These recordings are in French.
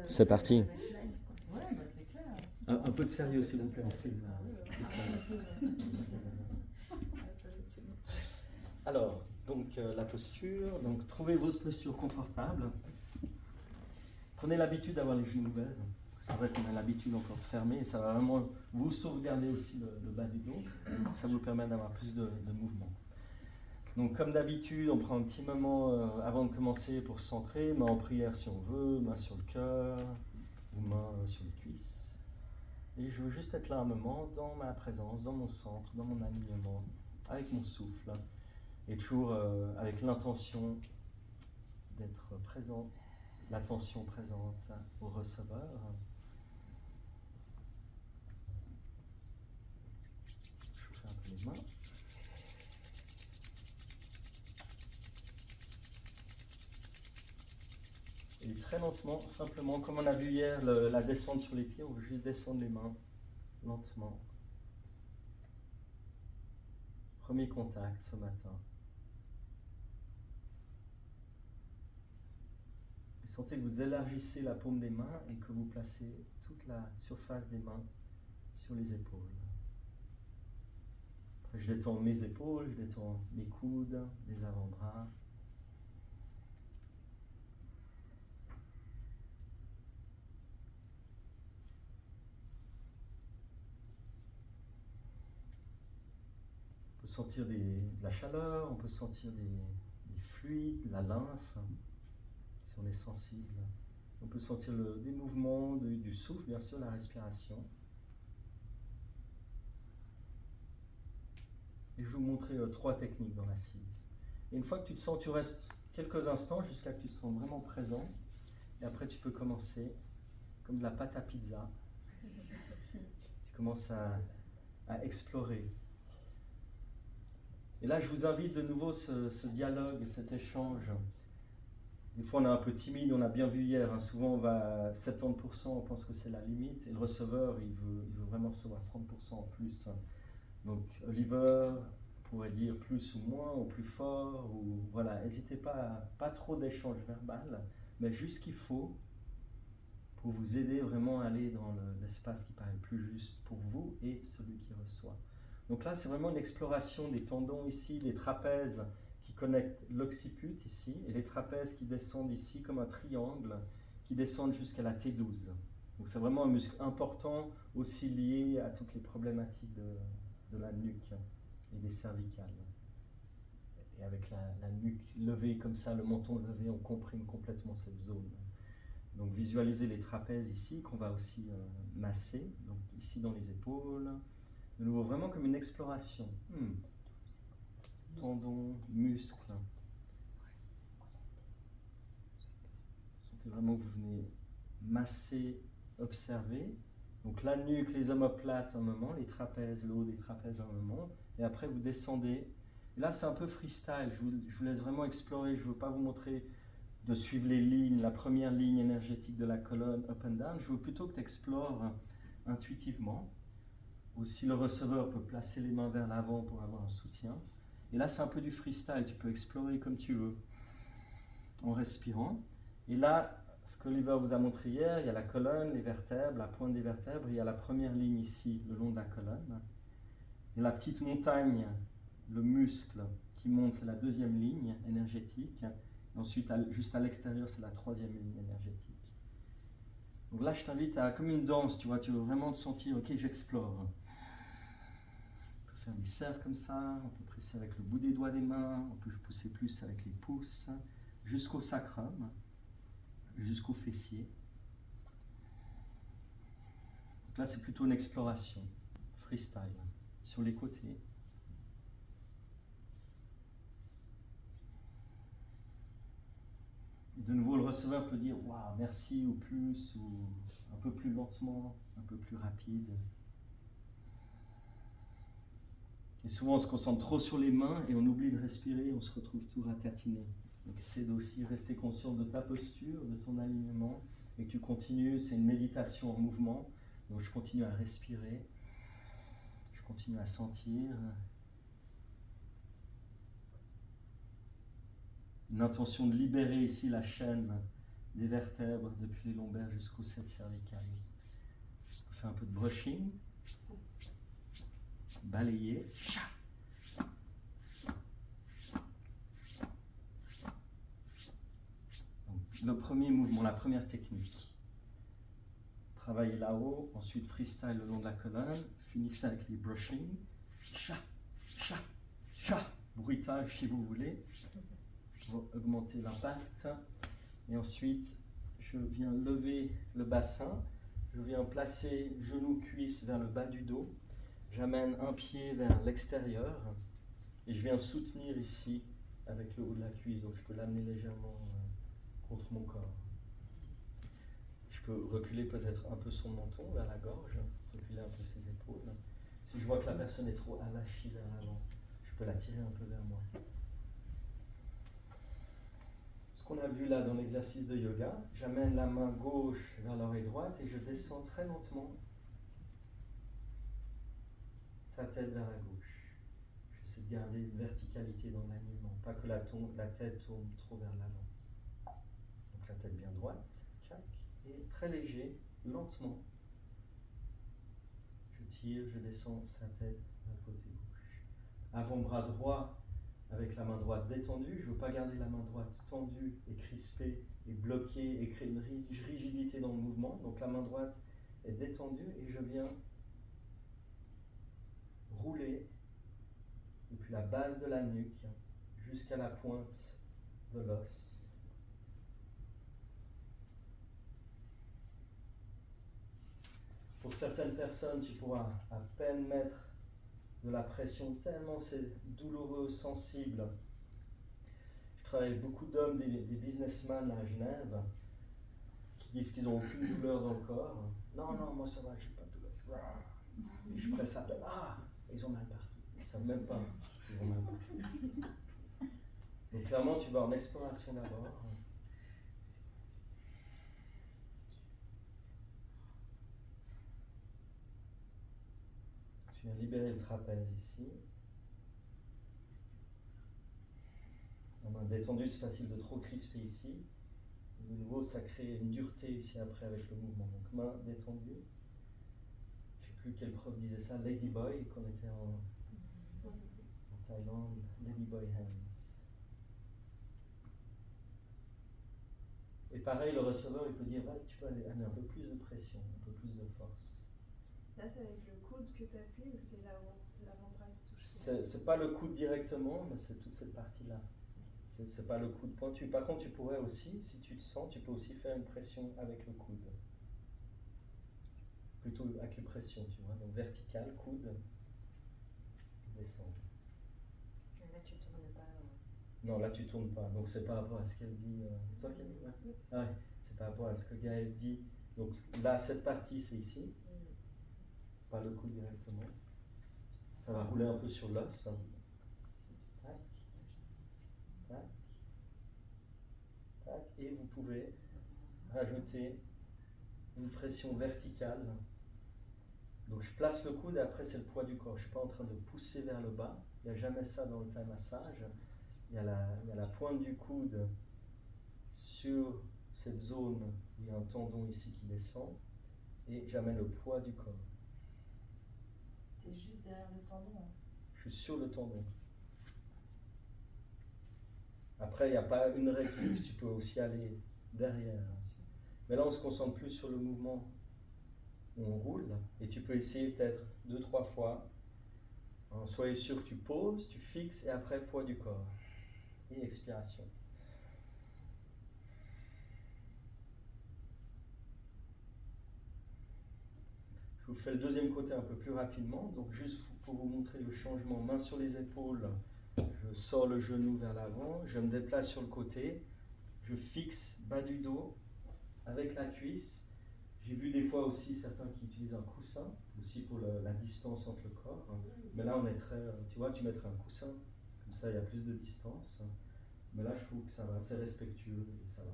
C'est parti. Ouais, bah c'est clair. Un peu de sérieux, s'il vous plaît, en fait. Alors, donc la posture. Donc, trouvez votre posture confortable. Prenez l'habitude d'avoir les genoux ouverts. C'est vrai qu'on a l'habitude encore de fermer et ça va vraiment vous sauvegarder aussi le bas du dos. Ça vous permet d'avoir plus de mouvement. Donc comme d'habitude, on prend un petit moment avant de commencer pour se centrer, main en prière si on veut, main sur le cœur, ou main sur les cuisses. Et je veux juste être là un moment dans ma présence, dans mon centre, dans mon alignement, avec mon souffle, et toujours avec l'intention d'être présent, l'attention présente au receveur. Chauffer un peu les mains. Et très lentement, simplement, comme on a vu hier, la descente sur les pieds, on veut juste descendre les mains, lentement. Premier contact ce matin. Et sentez que vous élargissez la paume des mains et que vous placez toute la surface des mains sur les épaules. Après, je détends mes épaules, je détends mes coudes, les avant-bras. On peut sentir de la chaleur, on peut sentir des fluides, la lymphe, si on est sensible. On peut sentir des mouvements du souffle, bien sûr, la respiration. Et je vais vous montrer 3 techniques dans l'assise. Et une fois que tu te sens, tu restes quelques instants jusqu'à ce que tu te sens vraiment présent. Et après, tu peux commencer comme de la pâte à pizza. Tu commences à explorer. Et là, je vous invite de nouveau ce dialogue, cet échange. Des fois, on est un peu timide, on a bien vu hier. Hein, souvent, on va à 70%, on pense que c'est la limite. Et le receveur, il veut vraiment recevoir 30% en plus. Donc, Oliver pourrait dire plus ou moins, ou plus fort, ou voilà. N'hésitez pas trop d'échange verbal, mais juste ce qu'il faut pour vous aider vraiment à aller dans l'espace qui paraît le plus juste pour vous et celui qui reçoit. Donc là, c'est vraiment une exploration des tendons ici, les trapèzes qui connectent l'occiput ici, et les trapèzes qui descendent ici comme un triangle, qui descendent jusqu'à la T12. Donc c'est vraiment un muscle important, aussi lié à toutes les problématiques de la nuque et des cervicales. Et avec la nuque levée comme ça, le menton levé, on comprime complètement cette zone. Donc visualisez les trapèzes ici qu'on va aussi masser, donc ici dans les épaules. De nouveau, vraiment comme une exploration. Tendons, muscles. Sentez vraiment que vous venez masser, observer. Donc la nuque, les omoplates un moment, les trapèzes, le haut des trapèzes un moment. Et après vous descendez. Et là c'est un peu freestyle, je vous laisse vraiment explorer. Je ne veux pas vous montrer de suivre les lignes, la première ligne énergétique de la colonne up and down. Je veux plutôt que tu explores intuitivement. Aussi, le receveur peut placer les mains vers l'avant pour avoir un soutien. Et là, c'est un peu du freestyle. Tu peux explorer comme tu veux en respirant. Et là, ce qu'Oliver vous a montré hier, il y a la colonne, les vertèbres, la pointe des vertèbres. Il y a la première ligne ici, le long de la colonne. Et la petite montagne, le muscle qui monte, c'est la deuxième ligne énergétique. Et ensuite, juste à l'extérieur, c'est la troisième ligne énergétique. Donc là, je t'invite à, comme une danse, tu veux vraiment te sentir, ok, j'explore. On peut faire des cercles comme ça, on peut presser avec le bout des doigts des mains, on peut pousser plus avec les pouces, jusqu'au sacrum, jusqu'au fessier. Donc là, c'est plutôt une exploration, freestyle, sur les côtés. De nouveau, le receveur peut dire « Waouh, merci » ou plus, ou un peu plus lentement, un peu plus rapide. Et souvent, on se concentre trop sur les mains et on oublie de respirer, on se retrouve tout ratatiné. Donc, essaie aussi rester conscient de ta posture, de ton alignement, et que tu continues, c'est une méditation en mouvement. Donc, je continue à respirer, je continue à sentir. Une intention de libérer ici la chaîne des vertèbres depuis les lombaires jusqu'aux 7 cervicales. On fait un peu de brushing, balayer. Donc, le premier mouvement, la première technique. Travaillez là-haut, ensuite freestyle le long de la colonne, finissez avec les brushing. Cha, cha, cha. Bruitage si vous voulez, pour augmenter l'impact. Et ensuite, je viens lever le bassin, je viens placer genou, cuisse vers le bas du dos, j'amène un pied vers l'extérieur et je viens soutenir ici avec le haut de la cuisse, donc je peux l'amener légèrement contre mon corps. Je peux reculer peut-être un peu son menton vers la gorge, reculer un peu ses épaules. Si je vois que la personne est trop avachie vers l'avant, je peux la tirer un peu vers moi. Ce qu'on a vu là dans l'exercice de yoga, j'amène la main gauche vers l'oreille droite et je descends très lentement sa tête vers la gauche. J'essaie de garder une verticalité dans l'alignement, pas que la tête tourne trop vers l'avant. Donc la tête bien droite, tchac, et très léger, lentement. Je tire, je descends sa tête vers le côté gauche. Avant-bras droit avec la main droite détendue. Je ne veux pas garder la main droite tendue et crispée et bloquée et créer une rigidité dans le mouvement. Donc la main droite est détendue et je viens rouler depuis la base de la nuque jusqu'à la pointe de l'os. Pour certaines personnes, tu pourras à peine mettre de la pression, tellement c'est douloureux, sensible. Je travaille avec beaucoup d'hommes, des businessmen à Genève, qui disent qu'ils n'ont aucune douleur dans le corps. Non, non, moi ça va, je n'ai pas de douleur. Et je presse à peine. Ah, ils ont mal partout. Ils ne savent même pas qu'ils ont mal partout. Donc clairement, tu vas en exploration d'abord. Tu viens libérer le trapèze ici. La main détendue, c'est facile de trop crisper ici. De nouveau, ça crée une dureté ici après avec le mouvement. Donc main détendue. Je ne sais plus quel prof disait ça, Ladyboy, quand on était en Thaïlande, Ladyboy hands. Et pareil, le receveur, il peut dire, ouais, tu peux aller amener un peu plus de pression, un peu plus de force. Là, c'est avec le coude que tu appuies ou c'est l'avant-bras qui touche? C'est pas le coude directement, mais c'est toute cette partie-là. C'est pas le coude pointu. Par contre, tu pourrais aussi, si tu te sens, tu peux aussi faire une pression avec le coude. Plutôt acupression, tu vois. Donc vertical, coude, descendre. Là, tu tournes pas. Non, là tu tournes pas. Donc c'est par rapport à ce qu'elle dit. C'est toi qui as dit, ouais. Ah ouais, c'est par rapport à ce que Gaël dit. Donc là, cette partie, c'est ici. Pas le coude directement. Ça va rouler un peu sur l'os. Tac. Tac. Tac. Et vous pouvez rajouter une pression verticale. Donc je place le coude et après c'est le poids du corps. Je ne suis pas en train de pousser vers le bas. Il n'y a jamais ça dans le Thai massage. Il y a la pointe du coude sur cette zone où il y a un tendon ici qui descend. Et j'amène le poids du corps. Tu es juste derrière le tendon. Hein. Je suis sur le tendon. Après, il n'y a pas une règle fixe, tu peux aussi aller derrière. Mais là, on se concentre plus sur le mouvement où on roule. Et tu peux essayer peut-être 2-3 fois. Soyez sûr que tu poses, tu fixes et après, poids du corps. Et expiration. Je vous fais le deuxième côté un peu plus rapidement. Donc, juste pour vous montrer le changement, main sur les épaules. Je sors le genou vers l'avant, je me déplace sur le côté, je fixe bas du dos avec la cuisse. J'ai vu des fois aussi certains qui utilisent un coussin, aussi pour la distance entre le corps. Mais là, on mettrait, tu vois, tu mettrais un coussin, comme ça il y a plus de distance. Mais là, je trouve que ça va, c'est respectueux et ça va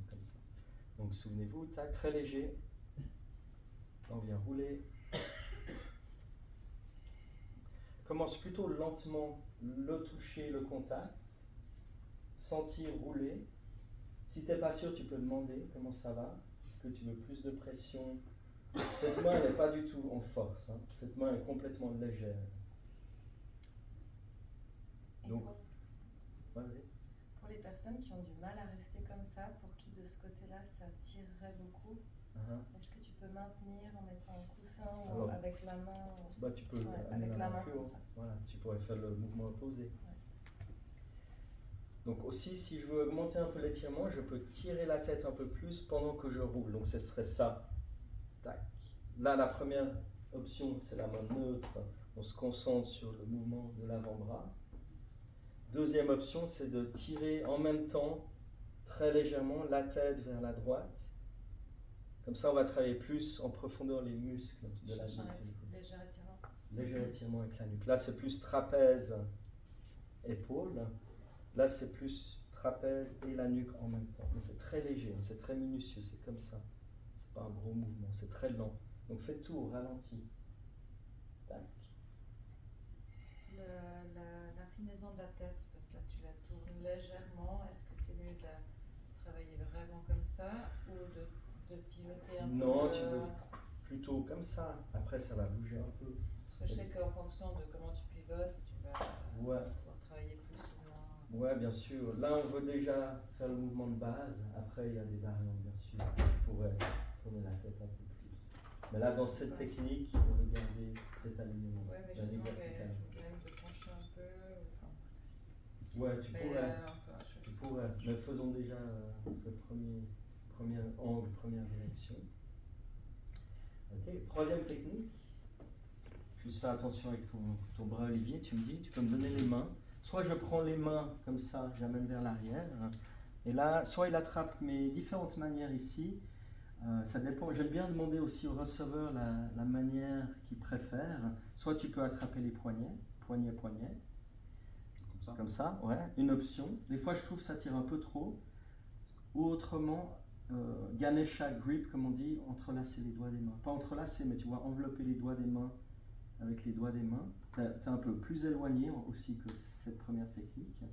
comme ça. Donc, souvenez-vous, tac, très léger. On vient rouler. Commence plutôt lentement le toucher, le contact, sentir rouler, Si tu n'es pas sûr, tu peux demander comment ça va. Est-ce que tu veux plus de pression? Cette main, elle n'est pas du tout en force. Hein. Cette main est complètement légère. Donc, vas-y. Pour les personnes qui ont du mal à rester comme ça, pour qui de ce côté-là ça tirerait beaucoup, est-ce que tu peux maintenir en mettant un coussin ou Alors, avec la main bah, tu peux amener avec la main plus comme haut. ça. Voilà, tu pourrais faire le mouvement opposé. Donc aussi, si je veux augmenter un peu l'étirement, je peux tirer la tête un peu plus pendant que je roule. Donc ce serait ça. Tac. Là, la première option, c'est la main neutre. On se concentre sur le mouvement de l'avant-bras. Deuxième option, c'est de tirer en même temps, très légèrement, la tête vers la droite. Comme ça, on va travailler plus en profondeur les muscles de la nuque. Léger étirement. Léger étirement avec la nuque. Là, c'est plus trapèze, épaule. Là, c'est plus trapèze et la nuque en même temps. Mais c'est très léger, c'est très minutieux, c'est comme ça. C'est pas un gros mouvement, c'est très lent. Donc faites tout au ralenti. Tac. L'inclinaison de la tête, parce que là tu la tournes légèrement, est-ce que c'est mieux de la travailler vraiment comme ça ou de pivoter un peu? Non, tu veux plutôt comme ça. Après, ça va bouger un peu. Parce que je sais qu'en fonction de comment tu pivotes, tu vas pouvoir travailler plus ou moins. Ouais, bien sûr. Là, on veut déjà faire le mouvement de base. Après, il y a des variantes, bien sûr. Tu pourrais tourner la tête un peu plus. Mais là, dans cette technique, on veut garder cet alignement. Ouais, mais justement, je me dis même de pencher un peu. Ouais, tu pourrais. Tu pourrais. Mais faisons déjà ce premier angle, première direction. Ok. Troisième technique. Juste faire attention avec ton bras, Olivier. Tu me dis, tu peux me donner les mains. Soit je prends les mains comme ça, j'amène vers l'arrière. Et là, soit il attrape mes différentes manières ici. Ça dépend. J'aime bien demander aussi au receveur la manière qu'il préfère. Soit tu peux attraper les poignets, poignet. Comme ça, ouais. Une option. Des fois, je trouve que ça tire un peu trop. Ou autrement, Ganesha grip, comme on dit, entrelacer les doigts des mains. Pas entrelacer, mais tu vois, envelopper les doigts des mains avec les doigts des mains. Tu es un peu plus éloigné aussi que cette première technique.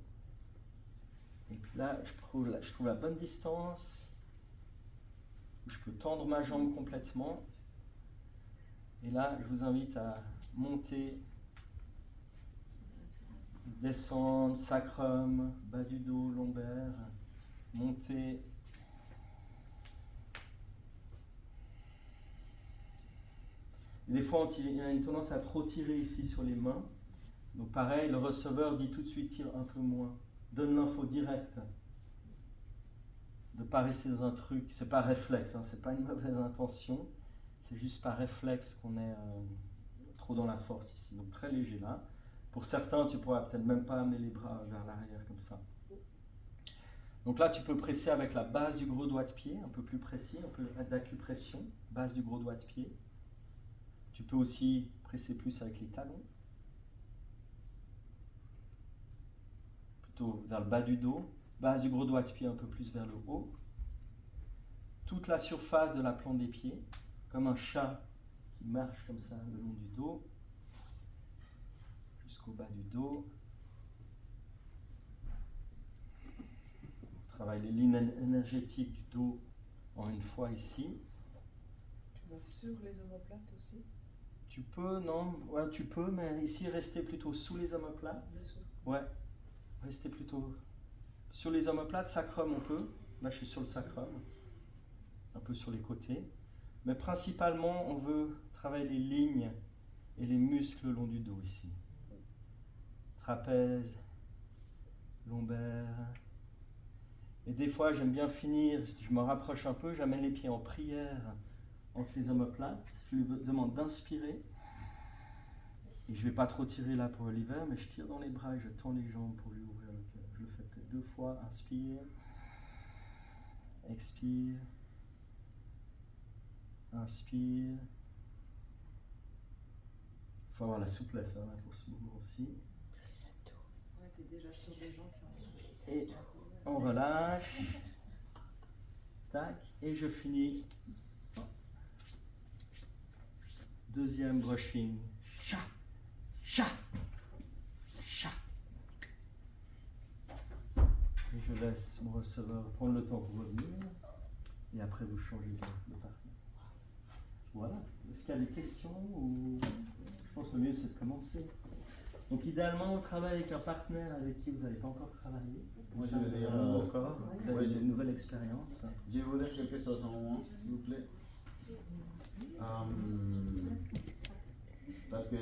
Et puis là, je trouve la bonne distance. Je peux tendre ma jambe complètement. Et là, je vous invite à monter, descendre, sacrum, bas du dos, lombaire, monter. Et des fois, il a une tendance à trop tirer ici sur les mains. Donc pareil, le receveur dit tout de suite, tire un peu moins. Donne l'info directe. De ne pas rester dans un truc, c'est pas réflexe, hein, c'est pas une mauvaise intention, c'est juste par réflexe qu'on est trop dans la force ici, donc très léger là. Pour certains, tu pourras peut-être même pas amener les bras vers l'arrière comme ça. Donc là, tu peux presser avec la base du gros doigt de pied, un peu plus précis, un peu d'acupression, base du gros doigt de pied. Tu peux aussi presser plus avec les talons, plutôt vers le bas du dos. Base du gros doigt de pied un peu plus vers le haut. Toute la surface de la plante des pieds, comme un chat qui marche comme ça le long du dos, jusqu'au bas du dos. On travaille les lignes énergétiques du dos en une fois ici. Tu vas sur les omoplates aussi? Tu peux, non, ouais, tu peux, mais ici rester plutôt sous les omoplates. Ouais, rester plutôt sur les omoplates, sacrum on peut. Là je suis sur le sacrum, un peu sur les côtés. Mais principalement on veut travailler les lignes et les muscles le long du dos ici. Trapèze, lombaire. Et des fois j'aime bien finir, je me rapproche un peu, j'amène les pieds en prière entre les omoplates. Je lui demande d'inspirer. Et je ne vais pas trop tirer là pour l'hiver, mais je tire dans les bras et je tends les jambes pour lui ouvrir le cœur. Je le fais peut-être 2 fois. Inspire. Expire. Inspire. Il faut avoir la souplesse hein, pour ce mouvement aussi. Ouais, t'es déjà sur des gens qui ont... Et on relâche. Tac. Et je finis. Deuxième brushing. Cha. Cha. Cha. Et je laisse mon receveur prendre le temps pour revenir et après vous changez de partenaire. Voilà. Est-ce qu'il y a des questions ou... Je pense que le mieux c'est de commencer. Donc idéalement, on travaille avec un partenaire avec qui vous n'avez pas encore travaillé. Moi, je veux dire, encore. Vous avez ouais, une nouvelle expérience. je vous dire quelque chose en moment, s'il vous plaît. Parce que